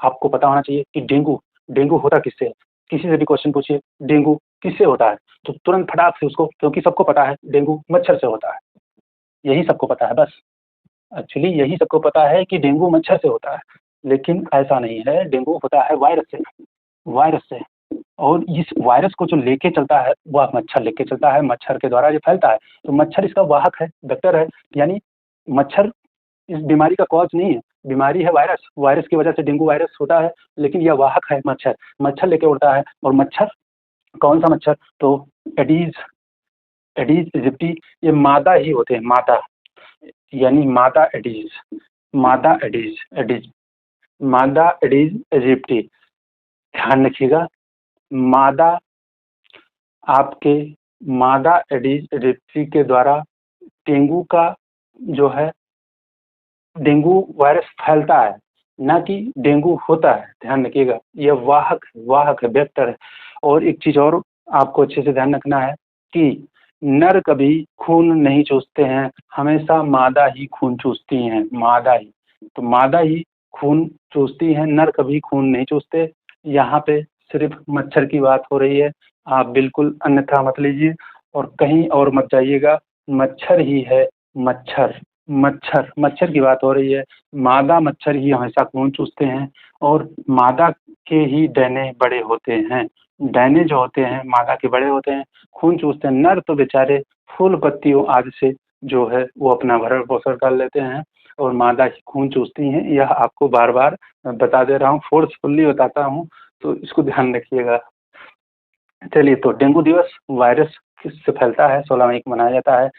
आपको पता होना चाहिए कि डेंगू डेंगू होता किससे है। किसी से भी क्वेश्चन पूछिए डेंगू किससे होता है, तो तुरंत फटाक से उसको, क्योंकि सबको पता है डेंगू मच्छर से होता है, यही सबको पता है बस। एक्चुअली यही सबको पता है कि डेंगू मच्छर से होता है, लेकिन ऐसा नहीं है, डेंगू होता है वायरस से। वायरस से, और इस वायरस को जो लेके चलता है वह मच्छर लेके चलता है, मच्छर के द्वारा ये फैलता है। तो मच्छर इसका वाहक है, वेक्टर है, यानी मच्छर इस बीमारी का कॉज नहीं है। बीमारी है वायरस, वायरस की वजह से डेंगू वायरस होता है, लेकिन यह वाहक है मच्छर, मच्छर लेके उड़ता है। और मच्छर कौन सा मच्छर, तो एडीज, एडीज इजिप्टी, ये मादा ही होते हैं, मादा, यानी मादा एडीज, मादा एडीज, एडीज, मादा एडीज इजिप्टी। ध्यान रखिएगा, मादा, आपके मादा एडीज इजिप्टी के द्वारा डेंगू का जो है, डेंगू वायरस फैलता है, ना कि डेंगू होता है। ध्यान रखिएगा, यह वाहक है, वेक्टर है। और एक चीज़ और आपको अच्छे से ध्यान रखना है कि नर कभी खून नहीं चूसते हैं, हमेशा मादा ही खून चूसती हैं, मादा ही। तो मादा ही खून चूसती हैं, नर कभी खून नहीं चूसते। यहाँ पे सिर्फ मच्छर की बात हो रही है, आप बिल्कुल अन्यथा मत लीजिए और कहीं और मत जाइएगा। मच्छर ही है, मच्छर, मच्छर, मच्छर की बात हो रही है। मादा मच्छर ही हमेशा खून चूसते हैं, और मादा के ही डैने बड़े होते हैं। डैने जो होते हैं मादा के बड़े होते हैं, खून चूसते हैं। नर तो बेचारे फूल पत्तियों आदि से जो है वो अपना भरण पोषण कर लेते हैं, और मादा ही खून चूसती हैं। यह आपको बार बार बता दे रहा हूँ, फोर्सफुल्ली बताता हूँ, तो इसको ध्यान रखिएगा। चलिए, तो डेंगू दिवस वायरस किससे फैलता है, 16 मई को मनाया जाता है।